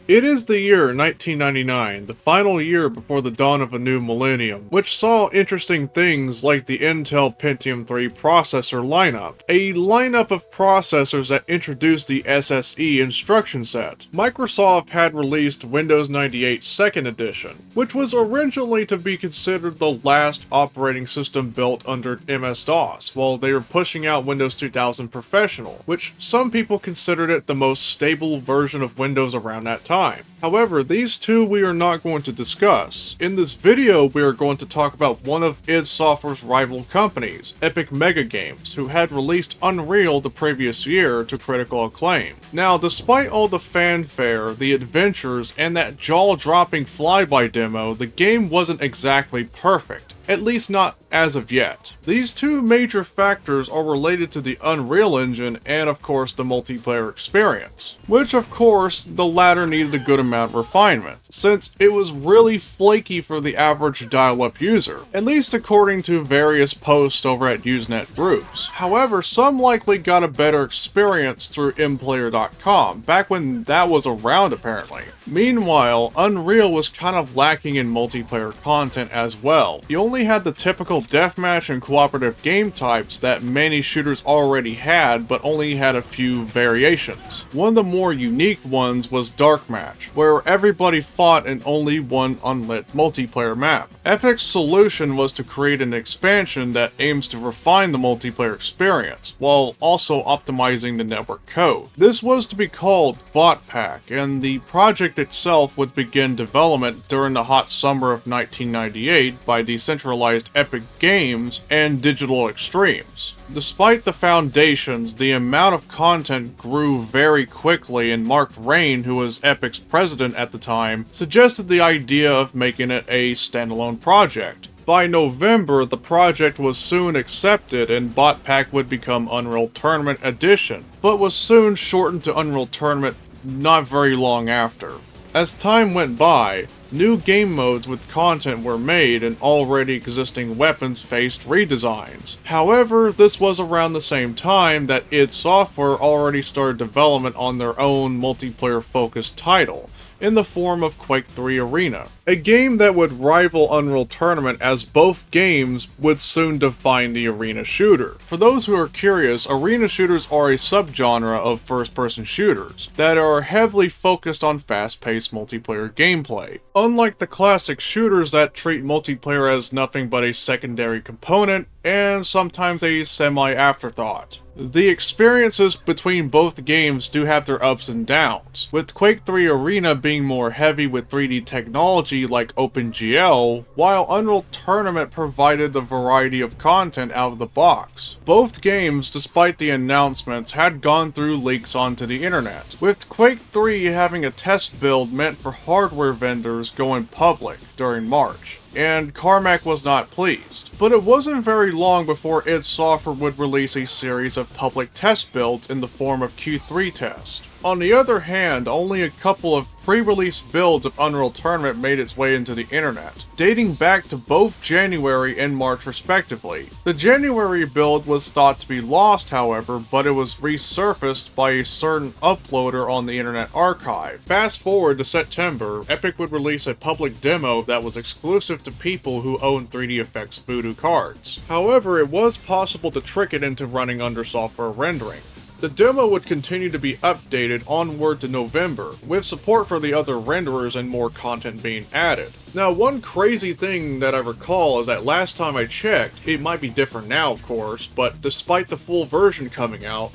It is the year 1999, the final year before the dawn of a new millennium, which saw interesting things like the Intel Pentium 3 processor lineup, a lineup of processors that introduced the SSE instruction set. Microsoft had released Windows 98 2nd Edition, which was originally to be considered the last operating system built under MS-DOS, while they were pushing out Windows 2000 Professional, which some people considered it the most stable version of Windows around that time. However, these two we are not going to discuss. In this video, we are going to talk about one of id Software's rival companies, Epic Mega Games, who had released Unreal the previous year to critical acclaim. Now, despite all the fanfare, the adventures, and that jaw-dropping flyby demo, the game wasn't exactly perfect. At least not as of yet. These two major factors are related to the Unreal Engine and of course the multiplayer experience, which of course the latter needed a good amount of refinement, since it was really flaky for the average dial-up user, at least according to various posts over at Usenet groups. However, some likely got a better experience through mplayer.com, back when that was around apparently. Meanwhile, Unreal was kind of lacking in multiplayer content as well. You only had the typical deathmatch and cooperative game types that many shooters already had, but only had a few variations. One of the more unique ones was Darkmatch, where everybody fought in only one unlit multiplayer map. Epic's solution was to create an expansion that aims to refine the multiplayer experience, while also optimizing the network code. This was to be called Bot Pack, and the project itself would begin development during the hot summer of 1998 by decentralized Epic Games and Digital Extremes. Despite the foundations, the amount of content grew very quickly, and Mark Rain, who was Epic's president at the time, suggested the idea of making it a standalone project. By November, the project was soon accepted and Bot Pack would become Unreal Tournament Edition, but was soon shortened to Unreal Tournament not very long after. As time went by, new game modes with content were made and already existing weapons faced redesigns. However, this was around the same time that id Software already started development on their own multiplayer-focused title, in the form of Quake 3 Arena, a game that would rival Unreal Tournament as both games would soon define the arena shooter. For those who are curious, arena shooters are a subgenre of first-person shooters that are heavily focused on fast-paced multiplayer gameplay. Unlike the classic shooters that treat multiplayer as nothing but a secondary component and sometimes a semi-afterthought. The experiences between both games do have their ups and downs, with Quake 3 Arena being more heavy with 3D technology like OpenGL, while Unreal Tournament provided a variety of content out of the box. Both games, despite the announcements, had gone through leaks onto the internet, with Quake 3 having a test build meant for hardware vendors going public during March, and Carmack was not pleased. But it wasn't very long before id Software would release a series of public test builds in the form of Q3 Test. On the other hand, only a couple of pre-release builds of Unreal Tournament made its way into the internet, dating back to both January and March respectively. The January build was thought to be lost, however, but it was resurfaced by a certain uploader on the Internet Archive. Fast forward to September, Epic would release a public demo that was exclusive to people who owned 3D Effects Voodoo cards. However, it was possible to trick it into running under software rendering. The demo would continue to be updated onward to November, with support for the other renderers and more content being added. Now, one crazy thing that I recall is that last time I checked, it might be different now of course, but despite the full version coming out,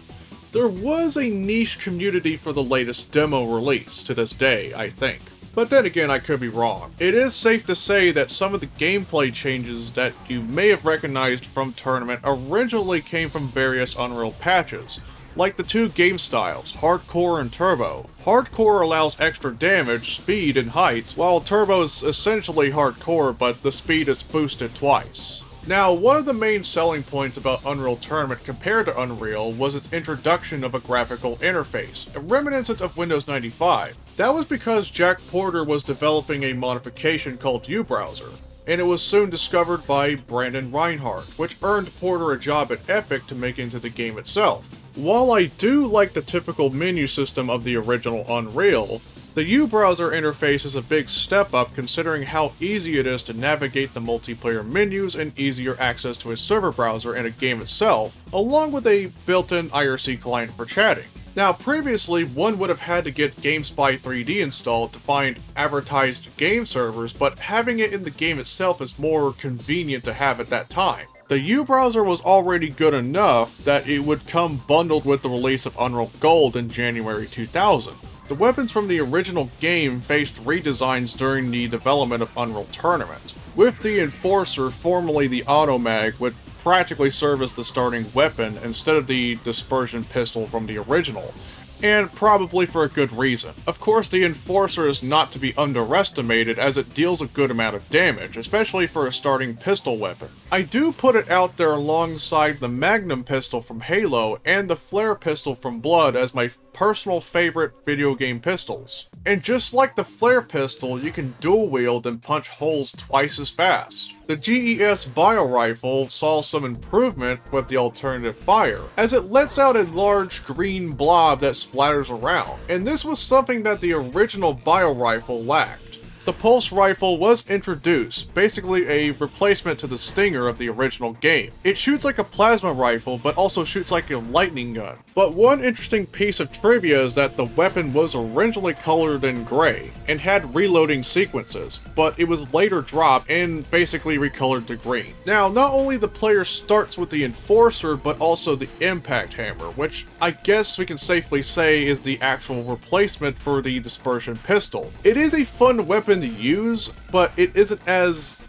there was a niche community for the latest demo release to this day, I think. But then again, I could be wrong. It is safe to say that some of the gameplay changes that you may have recognized from Tournament originally came from various Unreal patches, like the two game styles, Hardcore and Turbo. Hardcore allows extra damage, speed, and heights, while Turbo is essentially Hardcore, but the speed is boosted twice. Now, one of the main selling points about Unreal Tournament compared to Unreal was its introduction of a graphical interface, reminiscent of Windows 95. That was because Jack Porter was developing a modification called uBrowser, and it was soon discovered by Brandon Reinhardt, which earned Porter a job at Epic to make into the game itself. While I do like the typical menu system of the original Unreal, The U-browser interface is a big step up considering how easy it is to navigate the multiplayer menus and easier access to a server browser and a game itself, along with a built-in IRC client for chatting. Now, previously, one would have had to get GameSpy 3D installed to find advertised game servers, but having it in the game itself is more convenient to have at that time. The U-browser was already good enough that it would come bundled with the release of Unreal Gold in January 2000. The weapons from the original game faced redesigns during the development of Unreal Tournament, with the Enforcer, formerly the Automag, would practically serve as the starting weapon instead of the dispersion pistol from the original, and probably for a good reason. Of course, the Enforcer is not to be underestimated as it deals a good amount of damage, especially for a starting pistol weapon. I do put it out there alongside the Magnum pistol from Halo and the Flare pistol from Blood as my personal favorite video game pistols. And just like the Flare pistol, you can dual wield and punch holes twice as fast. The GES Bio Rifle saw some improvement with the alternative fire, as it lets out a large green blob that splatters around, and this was something that the original Bio Rifle lacked. The Pulse Rifle was introduced, basically a replacement to the Stinger of the original game. It shoots like a plasma rifle, but also shoots like a lightning gun. But one interesting piece of trivia is that the weapon was originally colored in gray, and had reloading sequences, but it was later dropped and basically recolored to green. Now, not only the player starts with the Enforcer, but also the Impact Hammer, which I guess we can safely say is the actual replacement for the Dispersion Pistol. It is a fun weapon to use, but it isn't as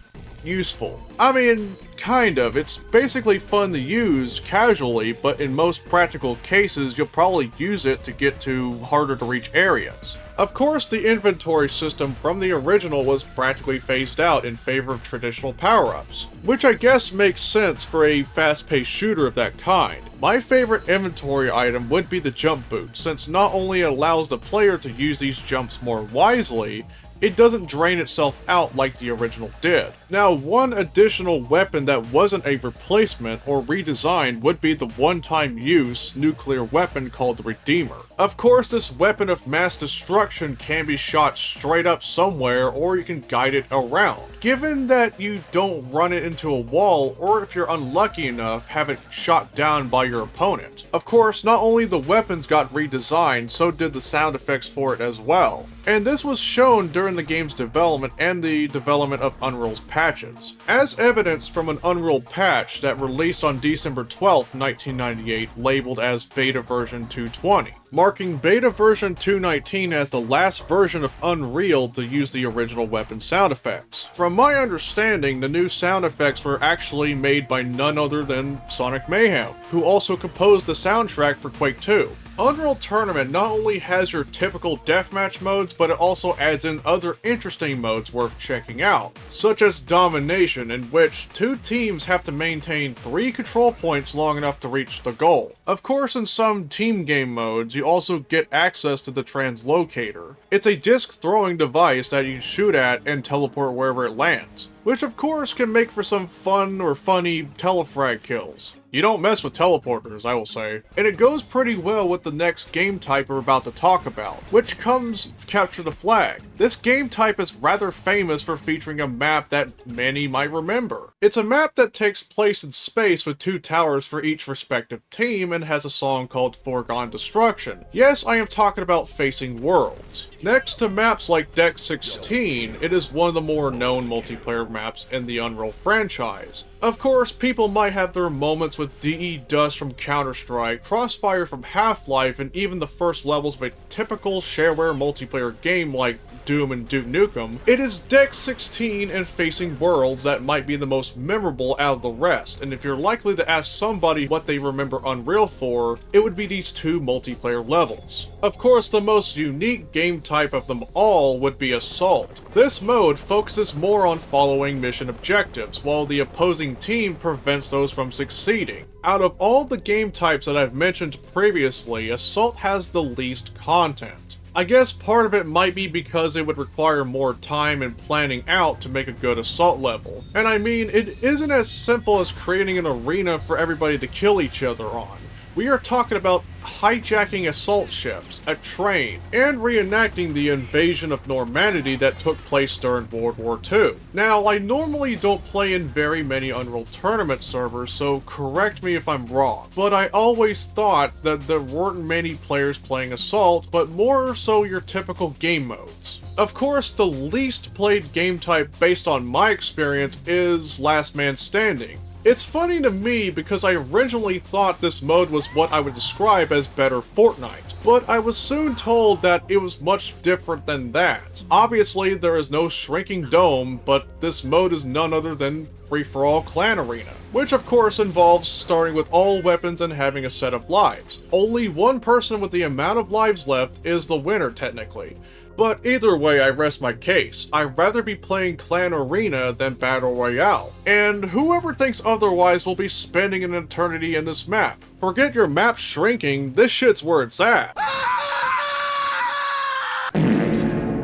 useful. I mean, kind of. It's basically fun to use casually, but in most practical cases, you'll probably use it to get to harder to reach areas. Of course, the inventory system from the original was practically phased out in favor of traditional power-ups, which I guess makes sense for a fast-paced shooter of that kind. My favorite inventory item would be the jump boot, since not only it allows the player to use these jumps more wisely, it doesn't drain itself out like the original did. Now, one additional weapon that wasn't a replacement or redesign would be the one-time use nuclear weapon called the Redeemer. Of course, this weapon of mass destruction can be shot straight up somewhere, or you can guide it around. Given that you don't run it into a wall, or if you're unlucky enough, have it shot down by your opponent. Of course, not only the weapons got redesigned, so did the sound effects for it as well. And this was shown during the game's development and the development of Unreal's patches, as evidenced from an Unreal patch that released on December 12, 1998, labeled as Beta version 220, marking Beta version 219 as the last version of Unreal to use the original weapon sound effects. From my understanding, the new sound effects were actually made by none other than Sonic Mayhem, who also composed the soundtrack for Quake 2. Unreal Tournament not only has your typical deathmatch modes, but it also adds in other interesting modes worth checking out, such as Domination, in which two teams have to maintain 3 control points long enough to reach the goal. Of course, in some team game modes, you also get access to the Translocator. It's a disc-throwing device that you shoot at and teleport wherever it lands, which of course can make for some fun or funny telefrag kills. You don't mess with teleporters, I will say. And it goes pretty well with the next game type we're about to talk about, which comes Capture the Flag. This game type is rather famous for featuring a map that many might remember. It's a map that takes place in space with 2 towers for each respective team and has a song called Foregone Destruction. Yes, I am talking about Facing Worlds. Next to maps like Deck 16, it is one of the more known multiplayer maps in the Unreal franchise. Of course, people might have their moments with DE Dust from Counter-Strike, Crossfire from Half-Life, and even the first levels of a typical shareware multiplayer game like Doom and Duke Nukem. It is Deck 16 and Facing Worlds that might be the most memorable out of the rest, and if you're likely to ask somebody what they remember Unreal for, it would be these 2 multiplayer levels. Of course, the most unique game type of them all would be Assault. This mode focuses more on following mission objectives, while the opposing team prevents those from succeeding. Out of all the game types that I've mentioned previously, Assault has the least content. I guess part of it might be because it would require more time and planning out to make a good assault level. And I mean, it isn't as simple as creating an arena for everybody to kill each other on. We are talking about hijacking assault ships, a train, and reenacting the invasion of Normandy that took place during World War II. Now, I normally don't play in very many Unreal Tournament servers, so correct me if I'm wrong, but I always thought that there weren't many players playing Assault, but more so your typical game modes. Of course, the least played game type based on my experience is Last Man Standing. It's funny to me because I originally thought this mode was what I would describe as better Fortnite, but I was soon told that it was much different than that. Obviously, there is no shrinking dome, but this mode is none other than free-for-all clan arena, which of course involves starting with all weapons and having a set of lives. Only one person with the amount of lives left is the winner technically. But either way, I rest my case. I'd rather be playing Clan Arena than Battle Royale. And whoever thinks otherwise will be spending an eternity in this map. Forget your map shrinking, this shit's where it's at.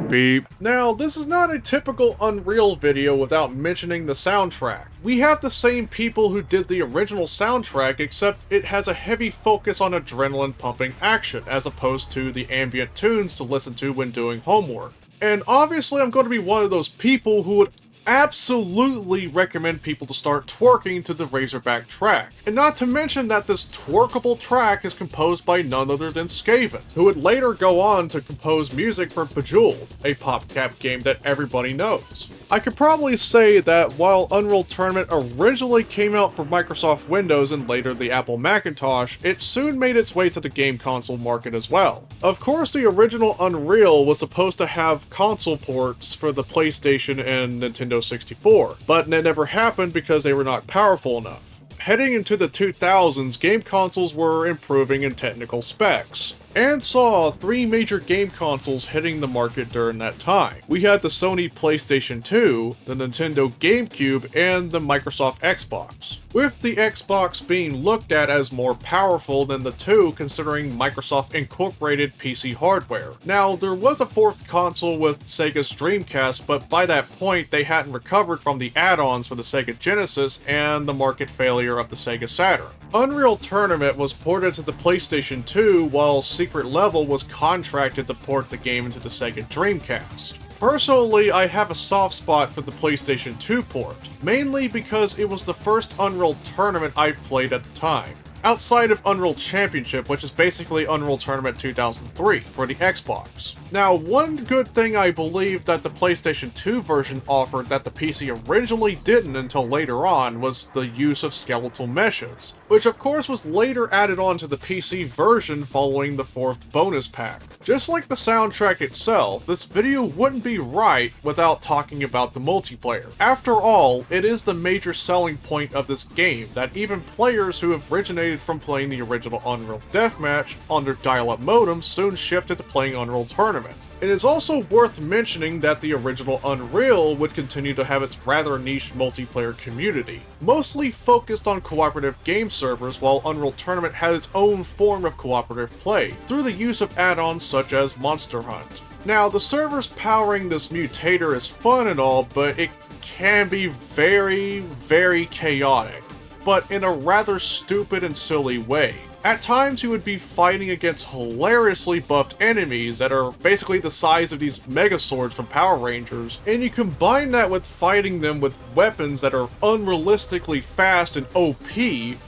Beep. Now, this is not a typical Unreal video without mentioning the soundtrack. We have the same people who did the original soundtrack, except it has a heavy focus on adrenaline-pumping action, as opposed to the ambient tunes to listen to when doing homework. And obviously I'm going to be one of those people who would absolutely recommend people to start twerking to the Razorback track. And not to mention that this twerkable track is composed by none other than Skaven, who would later go on to compose music for Bejeweled, a PopCap game that everybody knows. I could probably say that while Unreal Tournament originally came out for Microsoft Windows and later the Apple Macintosh, it soon made its way to the game console market as well. Of course, the original Unreal was supposed to have console ports for the PlayStation and Nintendo 64, but that never happened because they were not powerful enough. Heading into the 2000s, game consoles were improving in technical specs, and saw three major game consoles hitting the market during that time. We had the Sony PlayStation 2, the Nintendo GameCube, and the Microsoft Xbox, with the Xbox being looked at as more powerful than the two considering Microsoft incorporated PC hardware. Now, there was a fourth console with Sega's Dreamcast, but by that point they hadn't recovered from the add-ons for the Sega Genesis and the market failure of the Sega Saturn. Unreal Tournament was ported to the PlayStation 2 while Secret Level was contracted to port the game into the Sega Dreamcast. Personally, I have a soft spot for the PlayStation 2 port, mainly because it was the first Unreal Tournament I've played at the time, outside of Unreal Championship, which is basically Unreal Tournament 2003 for the Xbox. Now, one good thing I believe that the PlayStation 2 version offered that the PC originally didn't until later on was the use of skeletal meshes, which of course was later added on to the PC version following the fourth bonus pack. Just like the soundtrack itself, this video wouldn't be right without talking about the multiplayer. After all, it is the major selling point of this game that even players who have originated from playing the original Unreal Deathmatch on their dial-up modems soon shifted to playing Unreal Tournament. It is also worth mentioning that the original Unreal would continue to have its rather niche multiplayer community, mostly focused on cooperative game servers, while Unreal Tournament had its own form of cooperative play, through the use of add-ons such as Monster Hunt. Now, the servers powering this mutator is fun and all, but it can be very, very chaotic, but in a rather stupid and silly way. At times, you would be fighting against hilariously buffed enemies that are basically the size of these mega swords from Power Rangers, and you combine that with fighting them with weapons that are unrealistically fast and OP,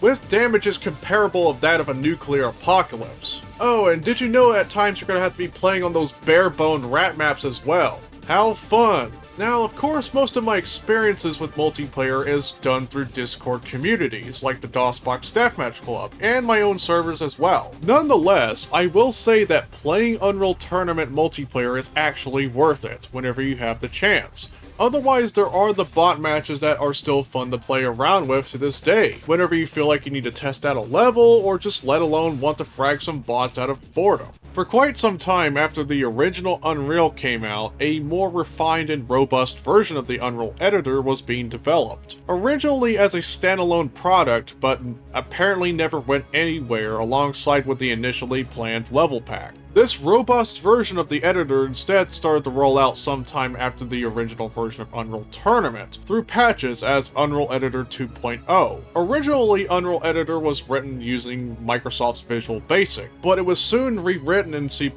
with damages comparable of that of a nuclear apocalypse. Oh, and did you know at times you're gonna have to be playing on those bare-bone rat maps as well? How fun! Now, of course, most of my experiences with multiplayer is done through Discord communities, like the DOSBox Deathmatch Club, and my own servers as well. Nonetheless, I will say that playing Unreal Tournament multiplayer is actually worth it, whenever you have the chance. Otherwise, there are the bot matches that are still fun to play around with to this day, whenever you feel like you need to test out a level, or just let alone want to frag some bots out of boredom. For quite some time after the original Unreal came out, a more refined and robust version of the Unreal editor was being developed. Originally as a standalone product, but apparently never went anywhere alongside with the initially planned level pack. This robust version of the editor instead started to roll out sometime after the original version of Unreal Tournament, through patches as Unreal Editor 2.0. Originally, Unreal Editor was written using Microsoft's Visual Basic, but it was soon rewritten in C++,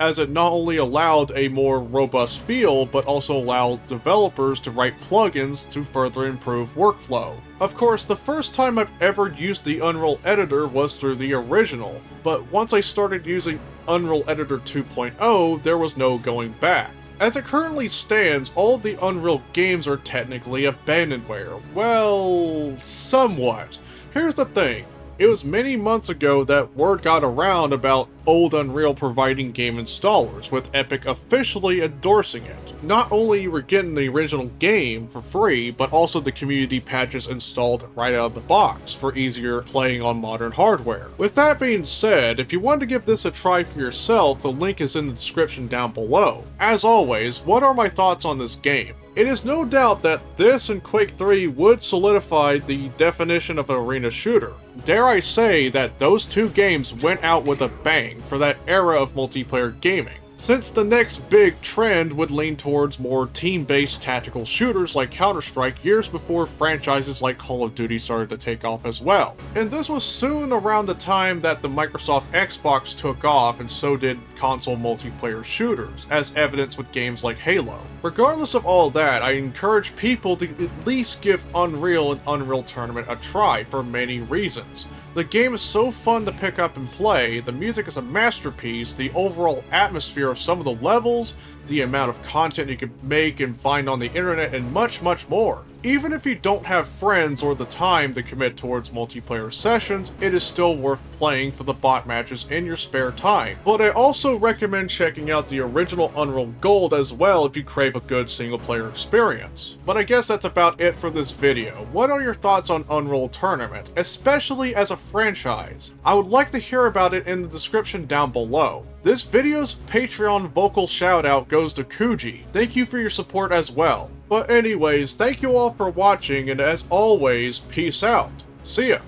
as it not only allowed a more robust feel, but also allowed developers to write plugins to further improve workflow. Of course, the first time I've ever used the Unreal Editor was through the original, but once I started using Unreal Editor 2.0, there was no going back. As it currently stands, all of the Unreal games are technically abandonware. Well, somewhat. Here's the thing. It was many months ago that word got around about old Unreal providing game installers, with Epic officially endorsing it. Not only were getting the original game for free, but also the community patches installed right out of the box for easier playing on modern hardware. With that being said, if you want to give this a try for yourself, the link is in the description down below. As always, what are my thoughts on this game? It is no doubt that this and Quake 3 would solidify the definition of an arena shooter. Dare I say that those two games went out with a bang for that era of multiplayer gaming, since the next big trend would lean towards more team-based tactical shooters like Counter-Strike years before franchises like Call of Duty started to take off as well. And this was soon around the time that the Microsoft Xbox took off, and so did console multiplayer shooters, as evidenced with games like Halo. Regardless of all that, I encourage people to at least give Unreal and Unreal Tournament a try for many reasons. The game is so fun to pick up and play, the music is a masterpiece, the overall atmosphere of some of the levels, the amount of content you can make and find on the internet, and much, much more. Even if you don't have friends or the time to commit towards multiplayer sessions, it is still worth playing for the bot matches in your spare time. But I also recommend checking out the original Unreal Gold as well if you crave a good single player experience. But I guess that's about it for this video. What are your thoughts on Unreal Tournament, especially as a franchise? I would like to hear about it in the description down below. This video's Patreon vocal shoutout goes to Kuji. Thank you for your support as well. But anyways, thank you all for watching, and as always, peace out. See ya.